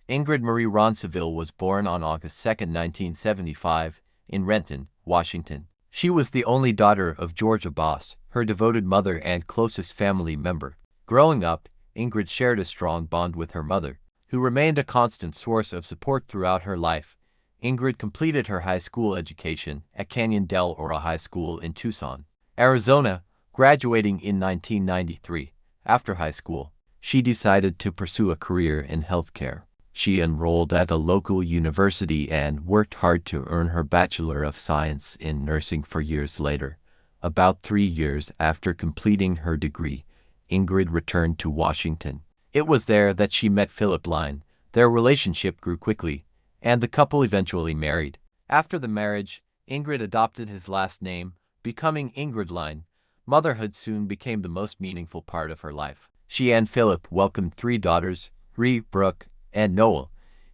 Ingrid Marie Ronceville was born on August 2, 1975, in Renton, Washington. She was the only daughter of Georgia Boss, her devoted mother and closest family member. Growing up, Ingrid shared a strong bond with her mother, who remained a constant source of support throughout her life. Ingrid completed her high school education at Canyon del Oro High School in Tucson, Arizona, graduating in 1993. After high school, she decided to pursue a career in healthcare. She enrolled at a local university and worked hard to earn her Bachelor of Science in Nursing 4 years later. About 3 years after completing her degree, Ingrid returned to Washington. It was there that she met Philip Line. Their relationship grew quickly, and the couple eventually married. After the marriage, Ingrid adopted his last name, becoming Ingrid Line. Motherhood soon became the most meaningful part of her life. She and Philip welcomed 3 daughters, Rhea, Brooke, and Noel.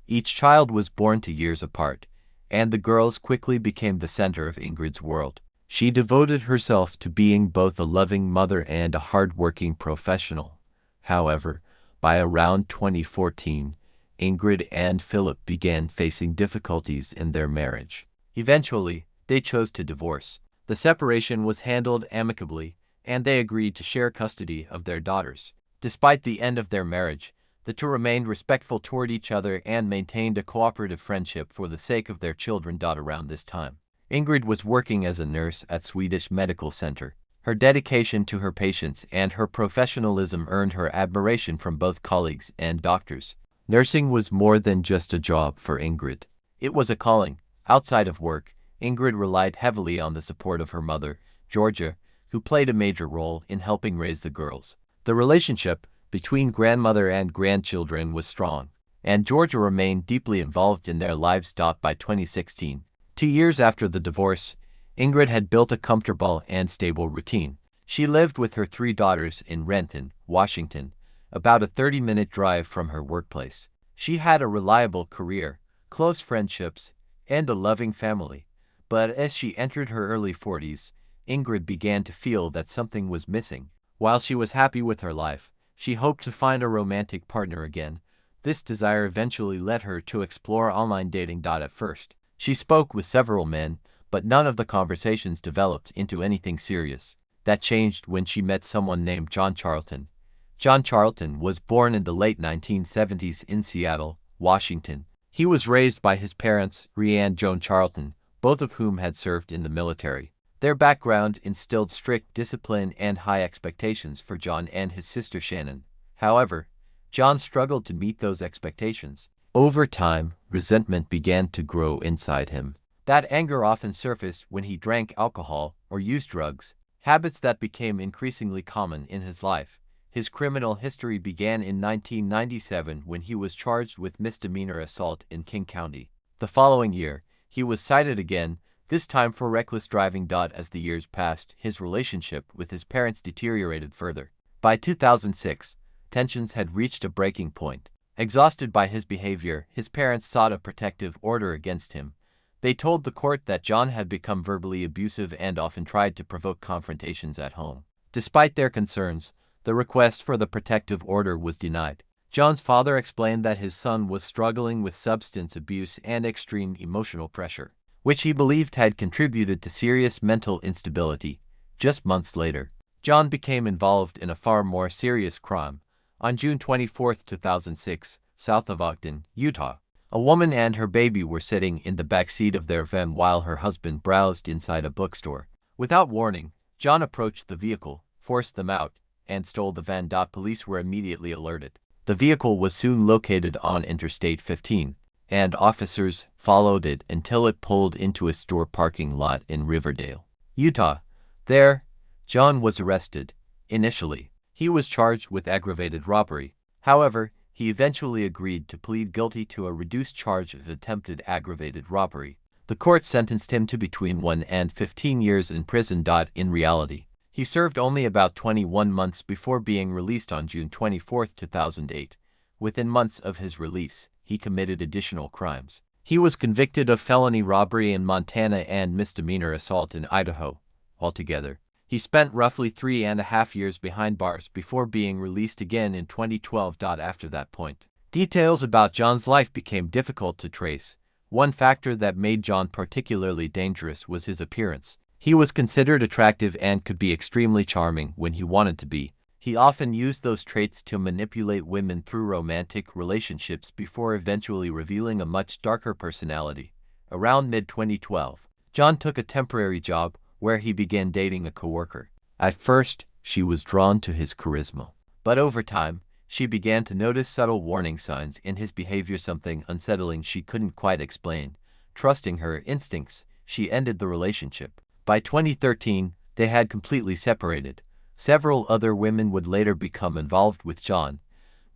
Each child was born 2 years apart, and the girls quickly became the center of Ingrid's world. She devoted herself to being both a loving mother and a hard-working professional. However, by around 2014, Ingrid and Philip began facing difficulties in their marriage. Eventually, they chose to divorce. The separation was handled amicably, and they agreed to share custody of their daughters. Despite the end of their marriage, the two remained respectful toward each other and maintained a cooperative friendship for the sake of their children. Around this time, Ingrid was working as a nurse at Swedish Medical Center. Her dedication to her patients and her professionalism earned her admiration from both colleagues and doctors. Nursing was more than just a job for Ingrid. It was a calling. Outside of work, Ingrid relied heavily on the support of her mother, Georgia, who played a major role in helping raise the girls. The relationship between grandmother and grandchildren was strong, and Georgia remained deeply involved in their lives. By 2016, 2 years after the divorce, Ingrid had built a comfortable and stable routine. She lived with her 3 daughters in Renton, Washington, about a 30-minute drive from her workplace. She had a reliable career, close friendships, and a loving family. But as she entered her early 40s, Ingrid began to feel that something was missing. While she was happy with her life, she hoped to find a romantic partner again. This desire eventually led her to explore online dating. At first, she spoke with several men, but none of the conversations developed into anything serious. That changed when she met someone named John Charlton. John Charlton was born in the late 1970s in Seattle, Washington. He was raised by his parents, Rhea and Joan Charlton, both of whom had served in the military. Their background instilled strict discipline and high expectations for John and his sister Shannon. However, John struggled to meet those expectations. Over time, resentment began to grow inside him. That anger often surfaced when he drank alcohol or used drugs, habits that became increasingly common in his life. His criminal history began in 1997 when he was charged with misdemeanor assault in King County. The following year, he was cited again, this time for reckless driving. As the years passed, his relationship with his parents deteriorated further. By 2006, tensions had reached a breaking point. Exhausted by his behavior, his parents sought a protective order against him. They told the court that John had become verbally abusive and often tried to provoke confrontations at home. Despite their concerns, the request for the protective order was denied. John's father explained that his son was struggling with substance abuse and extreme emotional pressure, which he believed had contributed to serious mental instability. Just months later, John became involved in a far more serious crime. On June 24, 2006, south of Ogden, Utah, a woman and her baby were sitting in the back seat of their van while her husband browsed inside a bookstore. Without warning, John approached the vehicle, forced them out, and stole the van. Police were immediately alerted. The vehicle was soon located on Interstate 15, and officers followed it until it pulled into a store parking lot in Riverdale, Utah. There, John was arrested. Initially, he was charged with aggravated robbery. However, he eventually agreed to plead guilty to a reduced charge of attempted aggravated robbery. The court sentenced him to between 1 and 15 years in prison. In reality, he served only about 21 months before being released on June 24, 2008. Within months of his release, he committed additional crimes. He was convicted of felony robbery in Montana and misdemeanor assault in Idaho. Altogether, he spent roughly 3.5 years behind bars before being released again in 2012. After that point, Details about John's life became difficult to trace. One factor that made John particularly dangerous was his appearance. He was considered attractive and could be extremely charming when he wanted to be. He often used those traits to manipulate women through romantic relationships before eventually revealing a much darker personality. Around mid-2012, John took a temporary job where he began dating a coworker. At first, she was drawn to his charisma, but over time, she began to notice subtle warning signs in his behavior, something unsettling she couldn't quite explain. Trusting her instincts, she ended the relationship. By 2013, they had completely separated. Several other women would later become involved with John.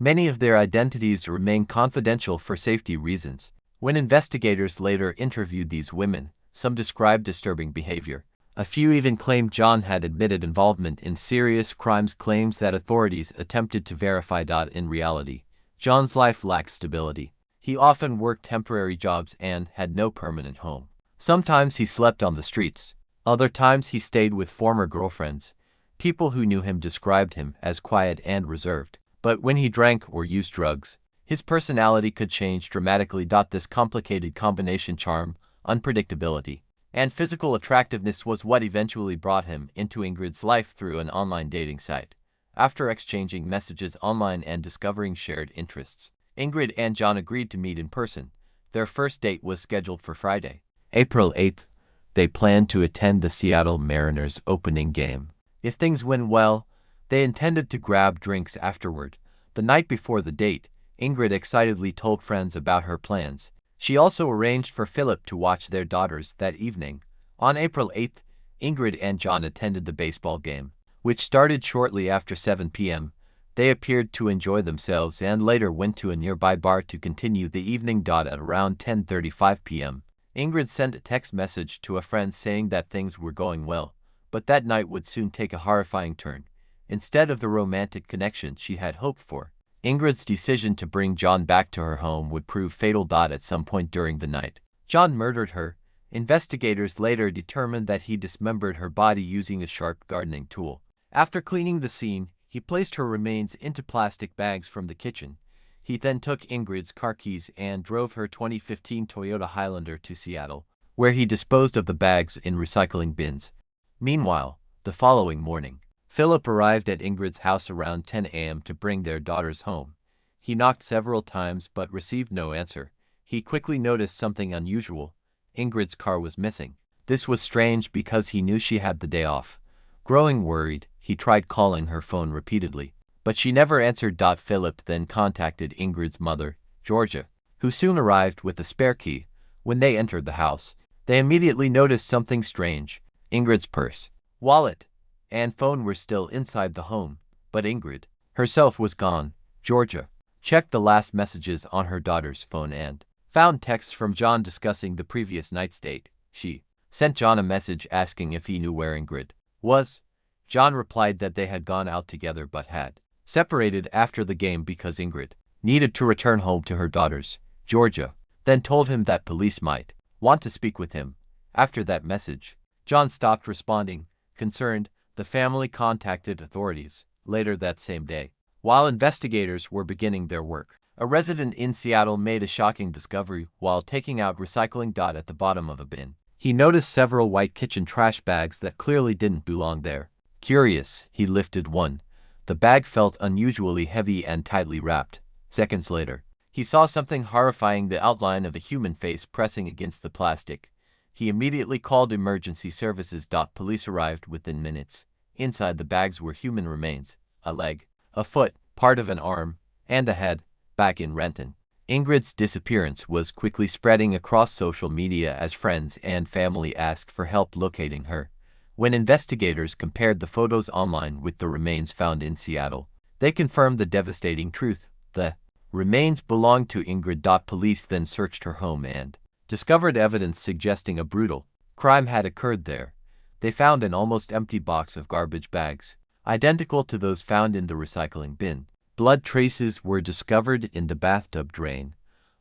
Many of their identities remain confidential for safety reasons. When investigators later interviewed these women, some described disturbing behavior. A few even claimed John had admitted involvement in serious crimes, claims that authorities attempted to verify. In reality, John's life lacked stability. He often worked temporary jobs and had no permanent home. Sometimes he slept on the streets. Other times he stayed with former girlfriends. People who knew him described him as quiet and reserved. But when he drank or used drugs, his personality could change dramatically. This complicated combination, charm, unpredictability, and physical attractiveness, was what eventually brought him into Ingrid's life through an online dating site. After exchanging messages online and discovering shared interests, Ingrid and John agreed to meet in person. Their first date was scheduled for Friday, April 8th. They planned to attend the Seattle Mariners opening game. If things went well, they intended to grab drinks afterward. The night before the date, Ingrid excitedly told friends about her plans. She also arranged for Philip to watch their daughters that evening. On April 8th, Ingrid and John attended the baseball game, which started shortly after 7 p.m. They appeared to enjoy themselves and later went to a nearby bar to continue the evening. At around 10:35 p.m., Ingrid sent a text message to a friend saying that things were going well, but that night would soon take a horrifying turn. Instead of the romantic connection she had hoped for, Ingrid's decision to bring John back to her home would prove fatal. At some point during the night, John murdered her. Investigators later determined that he dismembered her body using a sharp gardening tool. After cleaning the scene, he placed her remains into plastic bags from the kitchen. He then took Ingrid's car keys and drove her 2015 Toyota Highlander to Seattle, where he disposed of the bags in recycling bins. Meanwhile, the following morning, Philip arrived at Ingrid's house around 10 a.m. to bring their daughters home. He knocked several times but received no answer. He quickly noticed something unusual. Ingrid's car was missing. This was strange because he knew she had the day off. Growing worried, he tried calling her phone repeatedly, but she never answered. Philip then contacted Ingrid's mother, Georgia, who soon arrived with a spare key. When they entered the house, they immediately noticed something strange. Ingrid's purse, wallet, and phone were still inside the home, but Ingrid herself was gone. Georgia checked the last messages on her daughter's phone and found texts from John discussing the previous night's date. She sent John a message asking if he knew where Ingrid was. John replied that they had gone out together but had separated after the game because Ingrid needed to return home to her daughters. Georgia then told him that police might want to speak with him. After that message, John stopped responding. Concerned, the family contacted authorities later that same day. While investigators were beginning their work, a resident in Seattle made a shocking discovery while taking out recycling. At the bottom of a bin, he noticed several white kitchen trash bags that clearly didn't belong there. Curious, he lifted one. The bag felt unusually heavy and tightly wrapped. Seconds later, he saw something horrifying, the outline of a human face pressing against the plastic. He immediately called emergency services. Police arrived within minutes. Inside the bags were human remains, a leg, a foot, part of an arm, and a head. Back in Renton, Ingrid's disappearance was quickly spreading across social media as friends and family asked for help locating her. When investigators compared the photos online with the remains found in Seattle, they confirmed the devastating truth. The remains belonged to Ingrid. Police then searched her home and discovered evidence suggesting a brutal crime had occurred there. They found an almost empty box of garbage bags, identical to those found in the recycling bin. Blood traces were discovered in the bathtub drain.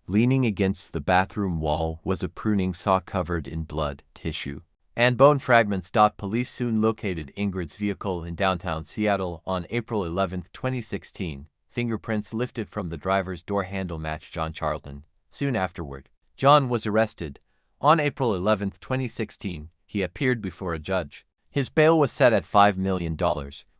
Leaning against the bathroom wall was a pruning saw covered in blood, tissue, and bone fragments. Police soon located Ingrid's vehicle in downtown Seattle on April 11, 2016. Fingerprints lifted from the driver's door handle matched John Charlton. Soon afterward, John was arrested. On April 11, 2016, he appeared before a judge. His bail was set at $5 million,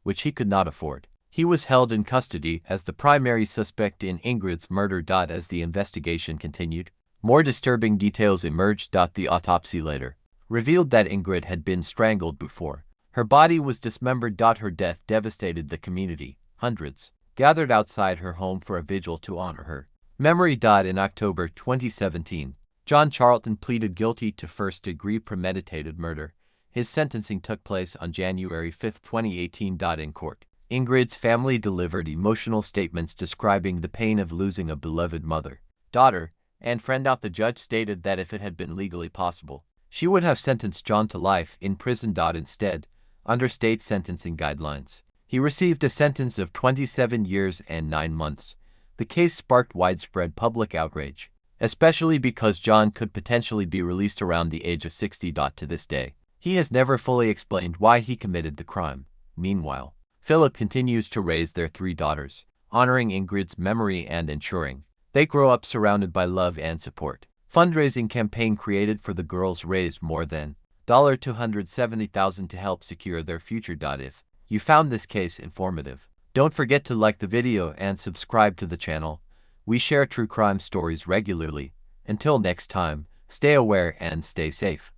which he could not afford. He was held in custody as the primary suspect in Ingrid's murder. As the investigation continued, more disturbing details emerged. The autopsy later revealed that Ingrid had been strangled before her body was dismembered. Her death devastated the community. Hundreds gathered outside her home for a vigil to honor her memory. In October 2017, John Charlton pleaded guilty to first-degree premeditated murder. His sentencing took place on January 5, 2018. In court, Ingrid's family delivered emotional statements describing the pain of losing a beloved mother, daughter, and friend. The judge stated that if it had been legally possible, she would have sentenced John to life in prison. Instead, under state sentencing guidelines, he received a sentence of 27 years and 9 months. The case sparked widespread public outrage, especially because John could potentially be released around the age of 60. To this day, he has never fully explained why he committed the crime. Meanwhile, Philip continues to raise their 3 daughters, honoring Ingrid's memory and ensuring they grow up surrounded by love and support. Fundraising campaign created for the girls raised more than $270,000 to help secure their future. If you found this case informative, don't forget to like the video and subscribe to the channel. We share true crime stories regularly. Until next time, stay aware and stay safe.